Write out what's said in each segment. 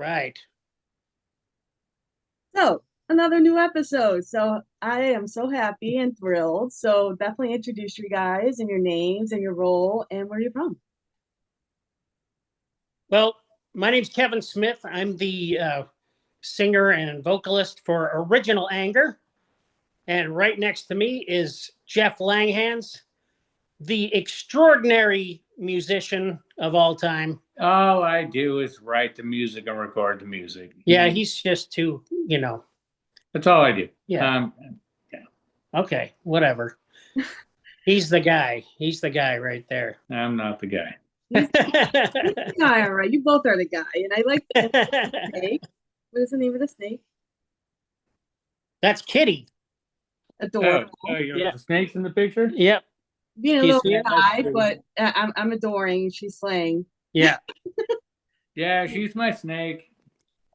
right. So, another new episode. So, I am so happy and thrilled. So, definitely introduce you guys and your names and your role and where you're from. Well, my name's Kevin Smith. I'm the singer and vocalist for Original Anger. And right next to me is Jeff Langhans, the extraordinary musician of all time. All I do is write the music and record the music. Yeah, he's just too. That's all I do. Yeah. Okay, whatever. He's the guy. He's the guy right there. I'm not the guy. He's the guy, all right. You both are the guy. And I like the snake. What is the name of the snake? That's Kitty. Adorable. Yeah. The snake's in the picture? Yep. Being a little shy, but I'm adoring. She's slaying. Yeah. Yeah, she's my snake.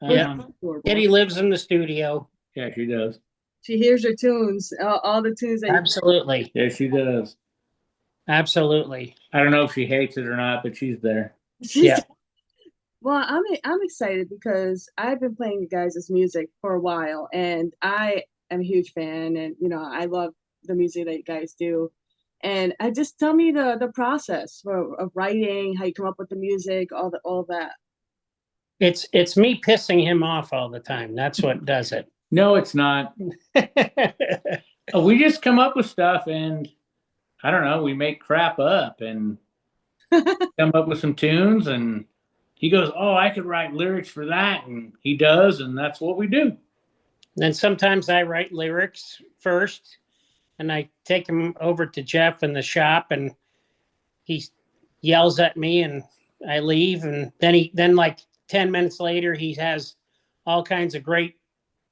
Yeah. Kitty lives in the studio. Yeah, she does. She hears your tunes, all the tunes. That Absolutely. Yeah, she does. Absolutely. I don't know if she hates it or not, but she's there. Yeah. Well, I'm excited because I've been playing you guys' music for a while, and I am a huge fan, and I love the music that you guys do. And I just tell me the process of writing, how you come up with the music, all that. It's me pissing him off all the time. That's what does it. No, it's not. We just come up with stuff and I don't know, we make crap up and come up with some tunes and he goes, "Oh, I could write lyrics for that." And he does, and that's what we do. Then sometimes I write lyrics first and I take him over to Jeff in the shop and he yells at me and I leave, and then like 10 minutes later he has all kinds of great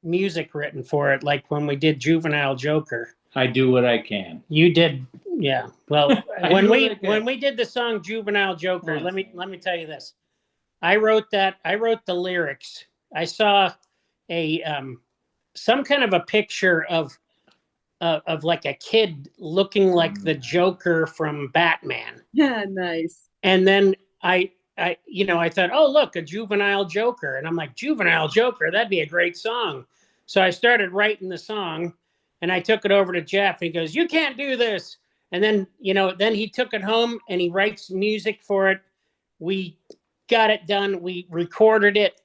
music written for it, like when we did Juvenile Joker. I do what I can. You did, yeah. Well, when we did the song Juvenile Joker, let me tell you this. I wrote the lyrics. I saw a some kind of a picture of like a kid looking like the Joker from Batman. Yeah, nice. And then I thought, oh, look, a Juvenile Joker. And I'm like, Juvenile Joker, that'd be a great song. So I started writing the song and I took it over to Jeff. He goes, "You can't do this." And then, then he took it home and he writes music for it. We got it done. We recorded it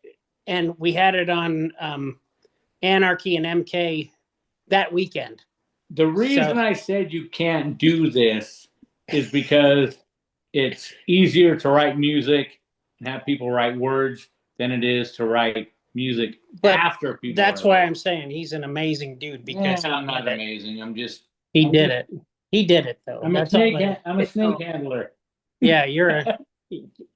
and we had it on Anarchy and MK that weekend. The reason I said you can't do this is because it's easier to write music and have people write words than it is to write music after people. That's why I'm saying he's an amazing dude, because I'm not amazing. He did it. He did it though. I'm a snake handler. Yeah, you're a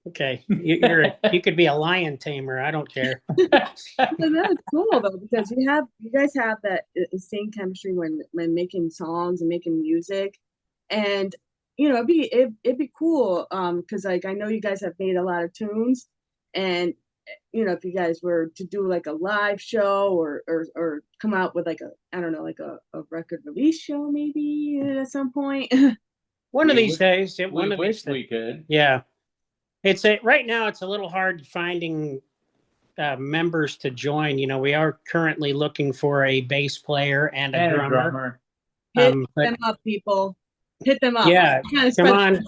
okay. You could be a lion tamer. I don't care. That's cool though, because you guys have that same chemistry when making songs and making music, and it'd be cool because like I know you guys have made a lot of tunes, and if you guys were to do like a live show or come out with like a record release show maybe at some point. One of these days. We wish we could. Yeah. Right now it's a little hard finding members to join. We are currently looking for a bass player and a drummer. Hit them up, people. Hit them up. Yeah, come on.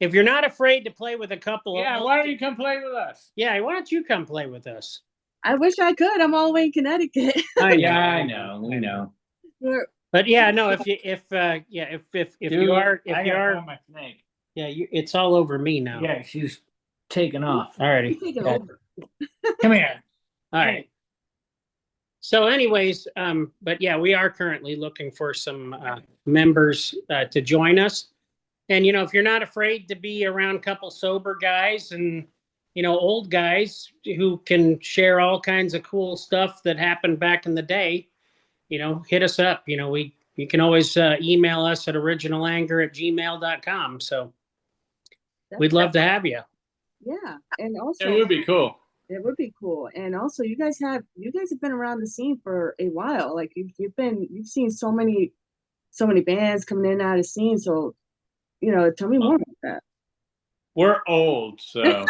If you're not afraid to play with a couple of why don't you come play with us? Yeah, why don't you come play with us? I wish I could. I'm all the way in Connecticut. I know. We know. But yeah, no. If you are my snake. Yeah, it's all over me now. Yeah, she's taking off. Alrighty. Come here. All right. So anyways, but yeah, we are currently looking for some members to join us. And, if you're not afraid to be around a couple sober guys and, old guys who can share all kinds of cool stuff that happened back in the day, hit us up. You can always email us at originalanger@gmail.com. So we'd love to have you. Yeah. And also it would be cool. It would be cool. And also you guys have been around the scene for a while. Like you've seen so many bands coming in and out of the scene. So tell me more about that. We're old, so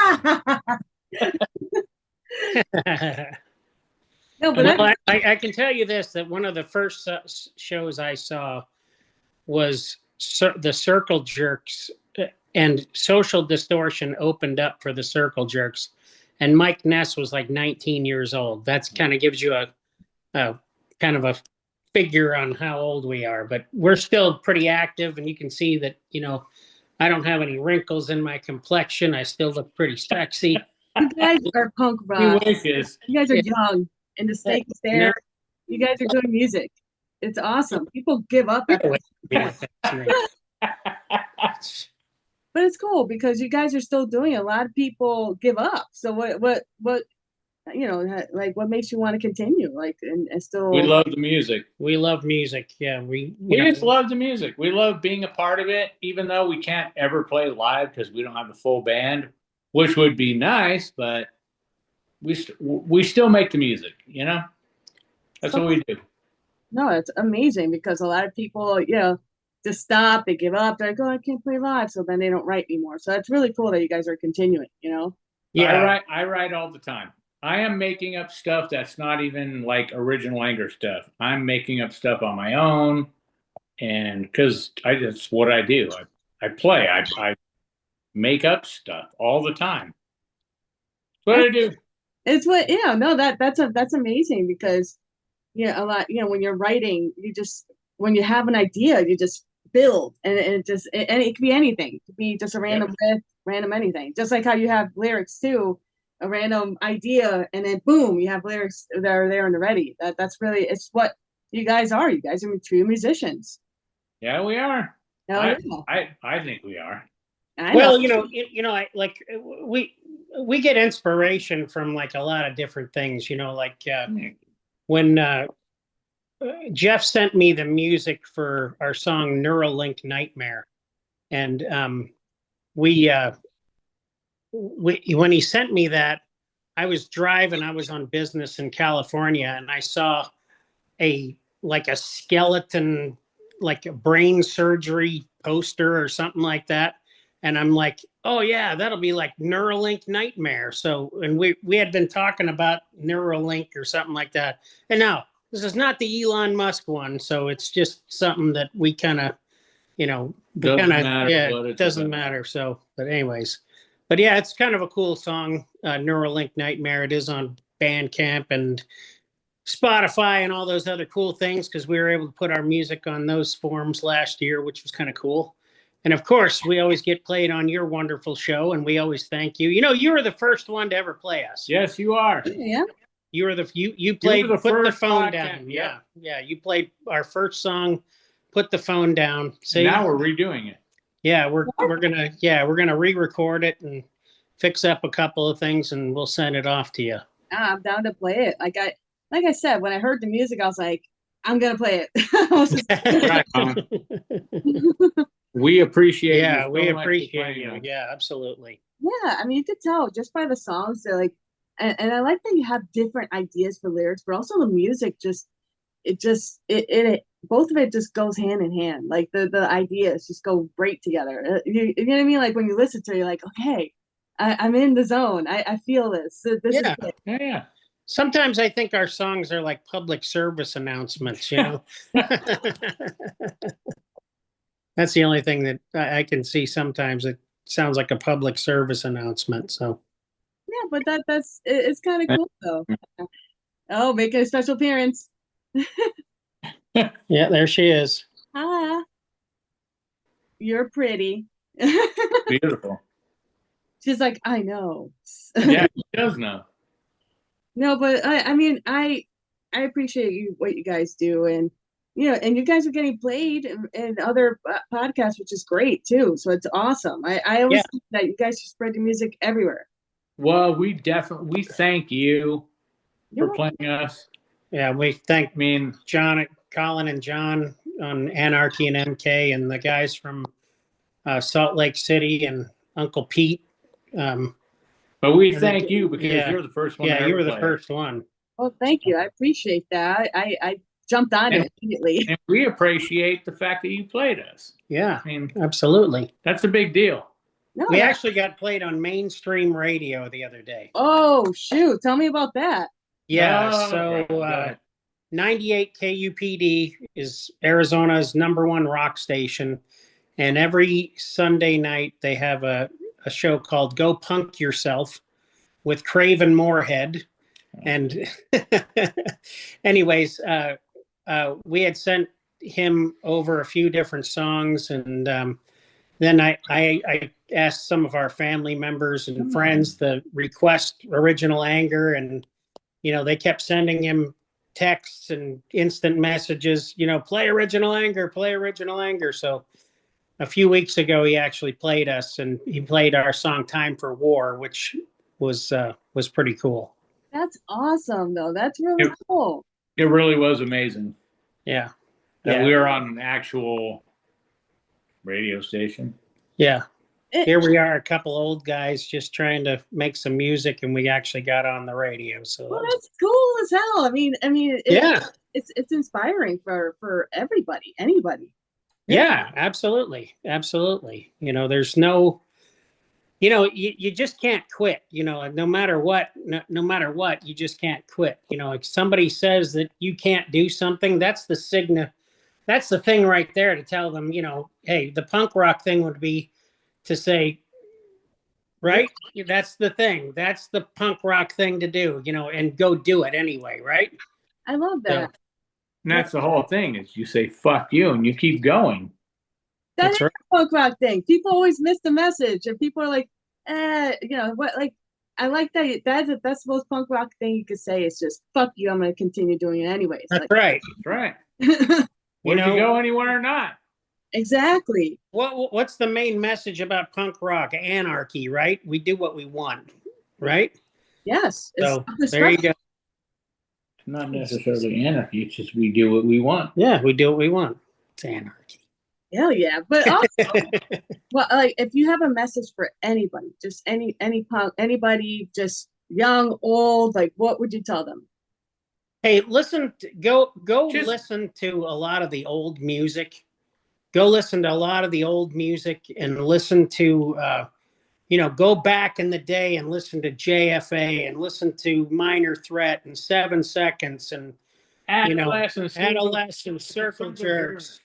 No, but Well, I can tell you this, that one of the first shows I saw was the Circle Jerks, and Social Distortion opened up for the Circle Jerks. And Mike Ness was like 19 years old. That's kind of gives you a kind of a figure on how old we are. But we're still pretty active, and you can see that, I don't have any wrinkles in my complexion. I still look pretty sexy. you guys are punk He rock. wishes. You guys are Yeah. young, and the stake is there. You guys are doing music. It's awesome. People give up after, Yeah, that's me. but it's cool because you guys are still doing it. A lot of people give up. So what, like what makes you want to continue? Like, and still. We love the music. We love music. Yeah, we Just love the music. We love being a part of it, even though we can't ever play live because we don't have a full band, which would be nice, but we still make the music, That's what we do. No, it's amazing because a lot of people, just stop, they give up, they're like, oh, I can't play live, so then they don't write anymore. So it's really cool that you guys are continuing, Yeah. I write all the time. I am making up stuff that's not even like original Anger stuff. I'm making up stuff on my own, and because that's what I do. I play. I make up stuff all the time. That's what I do. It's what, that's amazing because, a lot, when you're writing, when you have an idea, you just build, and it could be anything. It could be just a random riff, random anything. Just like how you have lyrics too, a random idea, and then boom, you have lyrics that are there and ready. That's really, it's what you guys are. You guys are true musicians. Yeah, we are. Yeah. I think we are. Well, we get inspiration from like a lot of different things, like when Jeff sent me the music for our song Neuralink Nightmare. And when he sent me that, I was driving, I was on business in California, and I saw a skeleton, like a brain surgery poster or something like that. And I'm like, oh yeah, that'll be like Neuralink Nightmare. So, and we had been talking about Neuralink or something like that. And now this is not the Elon Musk one. So it's just something that we kind of, it doesn't matter. So, but anyways, but yeah, it's kind of a cool song, Neuralink Nightmare. It is on Bandcamp and Spotify and all those other cool things, because we were able to put our music on those forums last year, which was kind of cool. And of course, we always get played on your wonderful show, and we always thank you. You were the first one to ever play us. Yes, you are. Yeah. You were you played the Put the first Phone podcast, Down. yeah. Yeah. You played our first song, Put the Phone Down. See? Now we're redoing it. Yeah, we're gonna re-record it and fix up a couple of things, and we'll send it off to you. I'm down to play it. Like I said, when I heard the music, I was like, I'm gonna play it. Right on. We appreciate Yeah, you. we so much for appreciate playing you. us. Yeah, absolutely. Yeah, I mean, you could tell just by the songs. They're like, and I like that you have different ideas for lyrics, but also the music both of it just goes hand in hand. Like the ideas just go great together. You know what I mean? Like when you listen to it, you're like, okay, I'm in the zone. I feel this. This is good. Yeah. Sometimes I think our songs are like public service announcements, That's the only thing that I can see sometimes. It sounds like a public service announcement. So Yeah, but it's kind of cool though. Oh, making a special appearance. yeah, there she is. Hi. You're pretty. Beautiful. She's like, I know. Yeah, he does know. No, but I mean, I appreciate what you guys do, and and you guys are getting played in other podcasts, which is great too. So it's awesome. I always think that you guys should spread the music everywhere. Well, we thank you for playing us. Yeah, we thank Colin and John on Anarchy and MK, and the guys from Salt Lake City and Uncle Pete. But we thank you because you're the first one. Yeah, you were the first one. Well, thank you. I appreciate that. I jumped on it immediately. And we appreciate the fact that you played us. Yeah, I mean, absolutely. That's a big deal. No, We actually got played on mainstream radio the other day. oh shoot, tell me about that. Yeah, Oh, so okay, go ahead. 98 KUPD is Arizona's #1 rock station. And every Sunday night, they have a show called Go Punk Yourself with Craven Moorhead. And anyways, we had sent him over a few different songs. And then I asked some of our family members and friends to request Original Anger. And, they kept sending him texts and instant messages, play Original Anger, play Original Anger. So a few weeks ago, he actually played us, and he played our song "Time for War," which was pretty cool. That's awesome, though. That's really cool. It really was amazing. Yeah. That we were on an actual radio station. Yeah. Here we are, a couple old guys just trying to make some music, and we actually got on the radio. So that's cool as hell. I mean, it's inspiring for everybody, anybody. Yeah, absolutely. Absolutely. There's no, you just can't quit, no matter what, no matter what, you just can't quit. If somebody says that you can't do something, that's the thing right there to tell them, hey, the punk rock thing would be to say, right? That's the thing. That's the punk rock thing to do, and go do it anyway, right? I love that. And that's the whole thing is you say, fuck you, and you keep going. That's right. A punk rock thing. People always miss the message, and people are like, what, like, I like that. That's the most punk rock thing you could say is just, fuck you, I'm going to continue doing it anyways. That's like, right. That's right. Whether you go anywhere or not. Exactly. What's the main message about punk rock? Anarchy, right? We do what we want, right? Yes. So there you go. It's not necessarily anarchy. It's just we do what we want. Yeah, we do what we want. It's anarchy. Hell yeah. But also, well, like if you have a message for anybody, just any punk, anybody, just young, old, like what would you tell them? Hey, listen, go listen to a lot of the old music. Go listen to a lot of the old music and listen to, go back in the day and listen to JFA and listen to Minor Threat and 7 Seconds and, Adolescent Circle Jerks.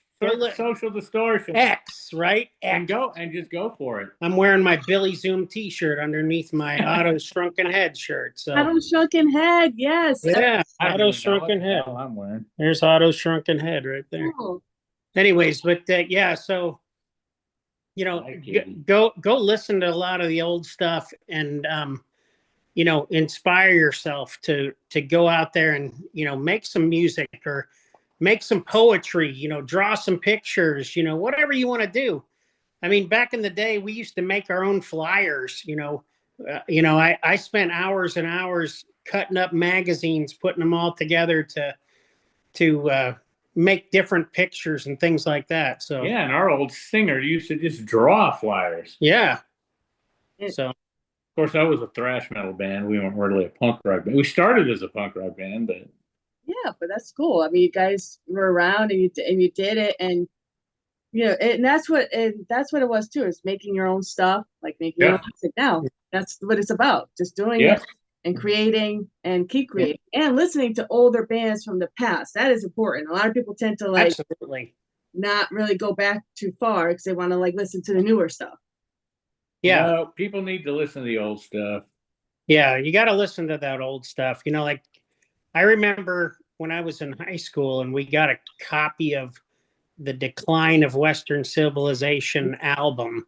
Social Distortion. X, right? X. And just go for it. I'm wearing my Billy Zoom t-shirt underneath my Otto Shrunken Head shirt. So Otto Shrunken Head, yes. Yeah, Otto Shrunken Head. I'm wearing. There's Otto Shrunken Head right there. Oh. Anyways, but so go listen to a lot of the old stuff and inspire yourself to go out there and make some music or make some poetry, draw some pictures, whatever you want to do. I mean, back in the day, we used to make our own flyers. I spent hours and hours cutting up magazines, putting them all together to make different pictures and things like that. So yeah, and our old singer used to just draw flyers. Yeah. So of course, that was a thrash metal band. We weren't really a punk rock band. We started as a punk rock band, but yeah, but that's cool. I mean, you guys were around and you did it, and and that's what it was too. Is making your own stuff, like making your own music. Now that's what it's about. Just doing it and creating and keep creating and listening to older bands from the past. That is important. A lot of people tend to absolutely not really go back too far because they want to listen to the newer stuff. Yeah, no, people need to listen to the old stuff. Yeah, you got to listen to that old stuff. I remember when I was in high school and we got a copy of the Decline of Western Civilization album.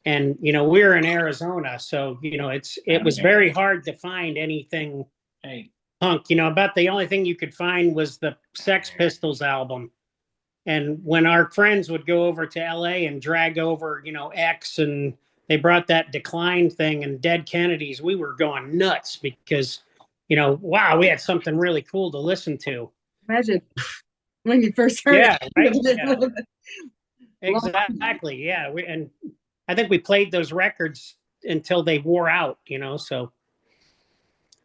And, we were in Arizona. So, it was very hard to find anything punk. About the only thing you could find was the Sex Pistols album. And when our friends would go over to LA and drag over, X, and they brought that Decline thing and Dead Kennedys, we were going nuts because wow, we had something really cool to listen to. Imagine when you first heard it. Right? Exactly. Yeah. And I think we played those records until they wore out, so.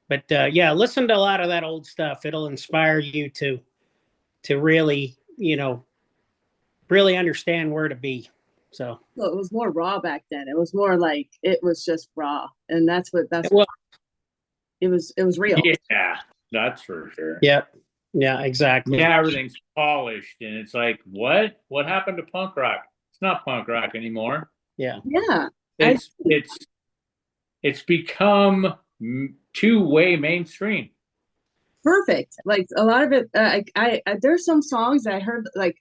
But listen to a lot of that old stuff. It'll inspire you to really, really understand where to be. So Well, it was more raw back then. It was more like it was just raw, and that's well, it was real. Yeah, that's for sure. yeah, yeah, exactly. Yeah, everything's polished, and it's like, what happened to punk rock? It's not punk rock anymore. Yeah, Yeah, It's become two-way mainstream. perfect. Like a lot of it, there's some songs that I heard like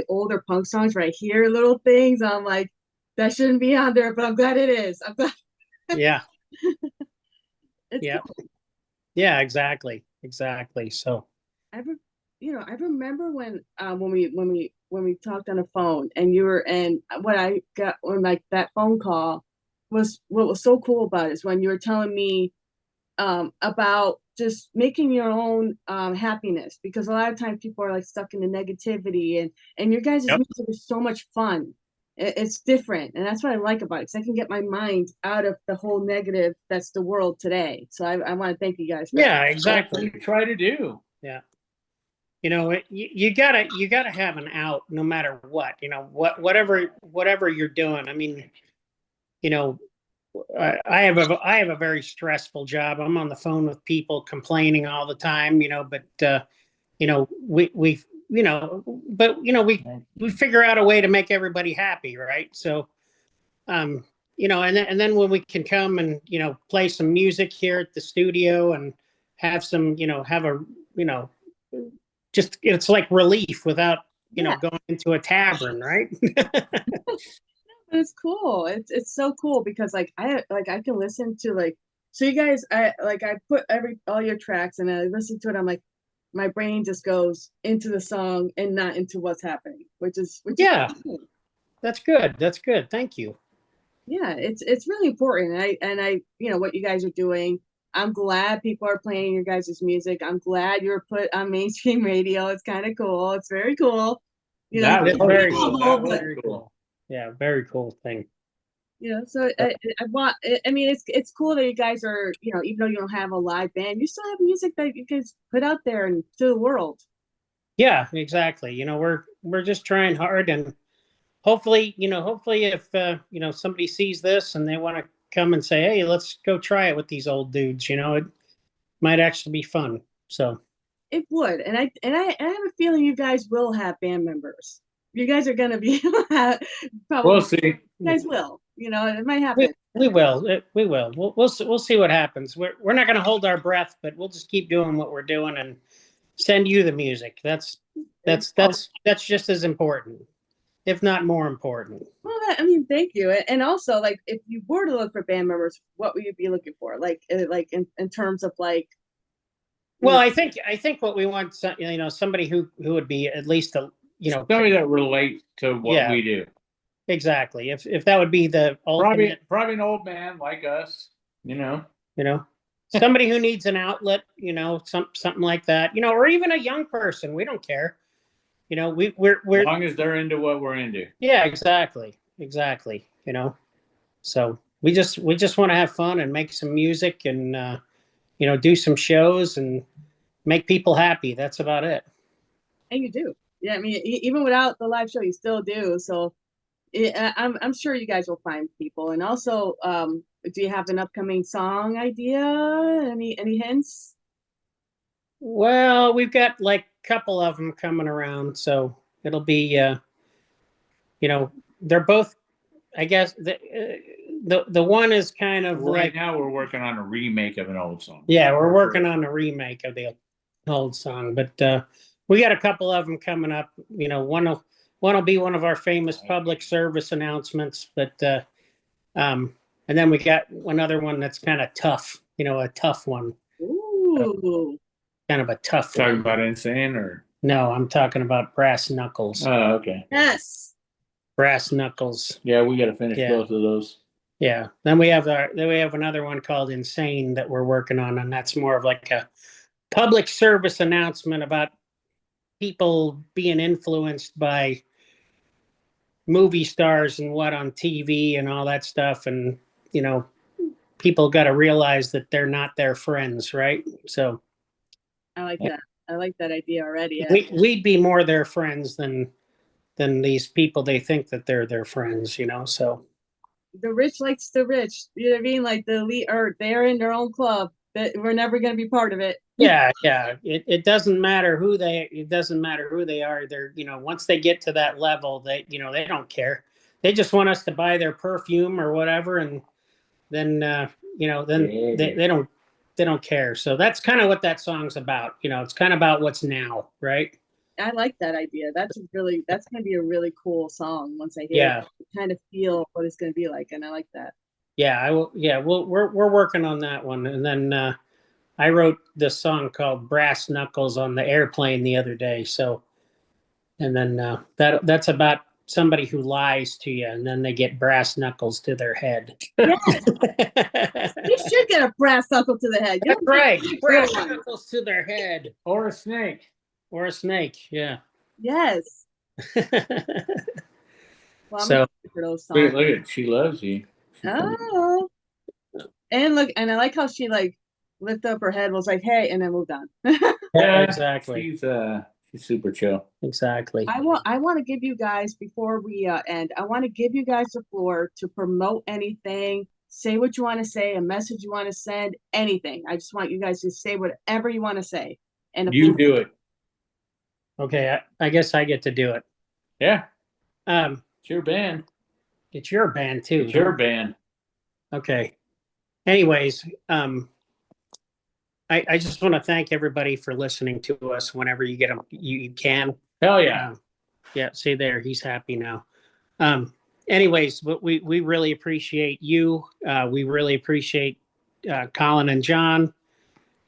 older punk songs where I hear little things. I'm like, that shouldn't be on there, but I'm glad it is. I'm glad. yeah, It's yeah, cool. yeah, exactly, exactly. So I remember when we talked on the phone and you were and what I got when like that phone call was what was so cool about it is when you were telling me about just making your own happiness because a lot of times people are like stuck in the negativity and your guys' Yep. music is so much fun. It's different, and that's what I like about it. Because I can get my mind out of the whole negative that's the world today. So I want to thank you guys for that. yeah, That's what exactly. we try to do. Yeah. You gotta have an out no matter what, whatever you're doing. I mean, you know, I have a very stressful job. I'm on the phone with people complaining all the time, but we we figure out a way to make everybody happy, right? So, and then when we can come and play some music here at the studio and have some, have a, you know, just it's like relief without Yeah. going into a tavern, right? It's cool. It's so cool because I can listen to like so you guys I put all your tracks and I listen to it. I'm like my brain just goes into the song and not into what's happening, which Yeah. is cool. That's good. That's good. Thank you. Yeah, it's really important. And I what you guys are doing. I'm glad people are playing your guys' music. I'm glad you were put on mainstream radio. It's kind of cool. It's very cool. That was very cool. cool. That was Very cool. cool. Yeah, very cool thing. So I want. I mean, it's cool that you guys are. Even though you don't have a live band, you still have music that you guys put out there and to the world. Yeah, exactly. We're just trying hard, and hopefully if somebody sees this and they want to come and say, hey, let's go try it with these old dudes, it might actually be fun. So It would, and I have a feeling you guys will have band members. You guys are gonna be probably. We'll see. You guys will. It might we, happen. we will. We will. We'll see what happens. We're not going to hold our breath, but we'll just keep doing what we're doing and send you the music. That's just as important, if not more important. Well, thank you. And also, like, if you were to look for band members, what would you be looking for? Like in terms of like. Well, I think what we want, somebody who would be at least somebody that relates to what we do. Exactly. If that would be the ultimate, probably an old man like us, somebody who needs an outlet, something like that, or even a young person. We don't care. We're as long as they're into what we're into. Yeah, exactly. So we just want to have fun and make some music and do some shows and make people happy. That's about it. And you do. Yeah, I mean, even without the live show, you still do. So I'm sure you guys will find people. And also, do you have an upcoming song idea? Any hints? Well, we've got like a couple of them coming around, so it'll be, they're both. I guess the one is kind of right now we're working on a remake of an old song. Yeah, we're working on a remake of the old song, but we got a couple of them coming up. One will be one of our famous public service announcements, but and then we got another one that's kind of tough. A tough one. Ooh. Kind of a tough Talking one. about Insane or no? I'm talking about Brass Knuckles. Oh, okay. Yes. Brass Knuckles. Yeah, we got to finish both of those. Yeah. Then we have another one called Insane that we're working on, and that's more of like a public service announcement about people being influenced by movie stars and what on TV and all that stuff, and people got to realize that they're not their friends, right? So I like that. I like that idea already. We'd be more their friends than these people. They think that they're their friends, you know. So The rich likes the rich. You know what I mean? Like the elite are they're in their own club. That we're never gonna be part of it. yeah, yeah. It doesn't matter who they. It doesn't matter who they are. They're, you know, once they get to that level, they, you know, they don't care. They just want us to buy their perfume or whatever, and then you know, then they don't care. So that's kind of what that song's about. You know, it's kind of about what's now, right? I like that idea. That's gonna be a really cool song once I hear Yeah. it. Kind of feel what it's gonna be like, and I like that. Yeah, I will. Yeah, we're working on that one, and then I wrote this song called "Brass Knuckles" on the airplane the other day. So, and then that's about somebody who lies to you, and then they get brass knuckles to their head. Yeah. You should get a brass knuckle to the head. You That's don't right, get brass one. knuckles to their head, Or a snake. or a snake. Yeah. Yes. Well, I'm So excited for those Look, songs. look at She Loves You. Oh. And look, and I like how she like lifted up her head, was like, "Hey," and then moved on. yeah, exactly, She's super chill. exactly. I want to give you guys before we end. I want to give you guys the floor to promote anything, say what you want to say, a message you want to send, anything. I just want you guys to say whatever you want to say. And You do it. Okay, I guess I get to do it. Yeah, It's your band. your band too. It's your band. Okay. Anyways, I just want to thank everybody for listening to us whenever you get them, you can. Hell yeah. Yeah, see there, he's happy now. Anyways, but we really appreciate you. We really appreciate Colin and John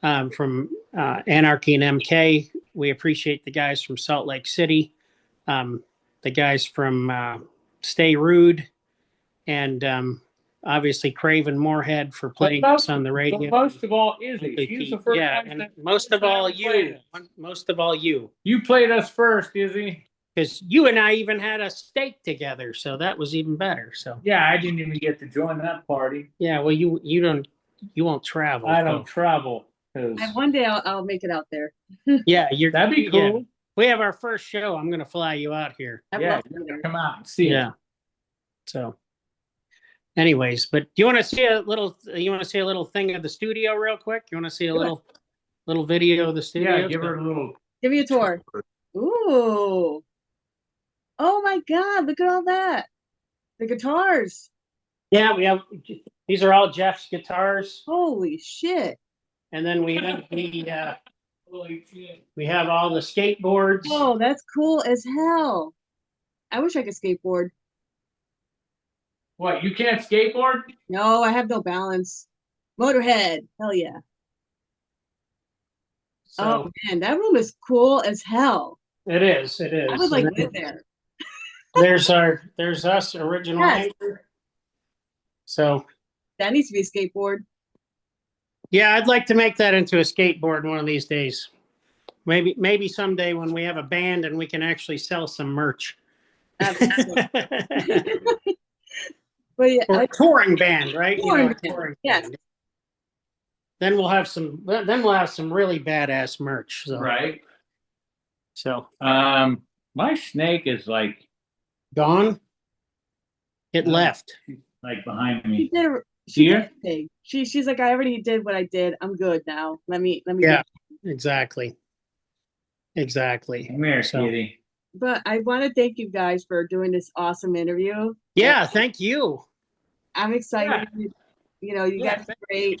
from Anarchy and MK. We appreciate the guys from Salt Lake City, the guys from Stay Rude, and obviously Craven Moorhead for playing us on the radio. Most of all, Izzy. She's the first Yeah, one and that- most of all that played you. us. Most of all you. You played us first, Izzy. Because you and I even had a steak together, so that was even better. So Yeah, I didn't even get to join that party. yeah, well, you won't travel. I don't travel. 'Cause- And one day I'll make it out there. Yeah, That'd be cool. yeah. We have our first show. I'm gonna fly you out here. I'd Yeah, love to be there. come out and see Yeah. it. So, anyways, but do you want to see a little? You want to see a little thing of the studio real quick? You want to see a Sure. little video of the studio? Yeah, give her a little. Give me a tour. Ooh. Oh my God, look at all that. The guitars. Yeah, we have. These are all Jeff's guitars, Holy shit. and then we have all the skateboards. Oh, that's cool as hell. I wish I could skateboard. What? You can't skateboard? No, I have no balance. Motorhead. Hell yeah. So Oh man, that room is cool as hell. it is. It is. I would like And then live there. there's us original Yes. anchor. So That needs to be a skateboard. yeah, I'd like to make that into a skateboard one of these days. Maybe someday when we have a band and we can actually sell some merch. Absolutely. But yeah, Or a touring band, right? Touring a band, touring yes. band. Then we'll have some really badass merch. So, Right. So My snake is like gone. It left. behind she me. did she Here? did her thing. She's like, I already did what I did. I'm good now. Let me Yeah. do-" Exactly. Come here, So- kitty. But I want to thank you guys for doing this awesome interview. Yeah. Thank you. I'm excited. You know, you Yeah, guys are great.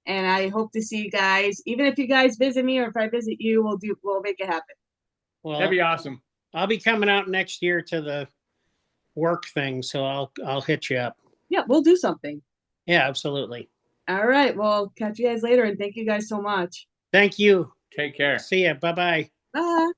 And I hope to see you guys. Even if you guys visit me or if I visit you, we'll make it happen. Well, That'd be awesome. I'll be coming out next year to the work thing, so I'll hit you up. Yeah, we'll do something. Yeah, absolutely. All right. Well, catch you guys later and thank you guys so much. Thank you. Take care. See ya. Bye-bye. Bye.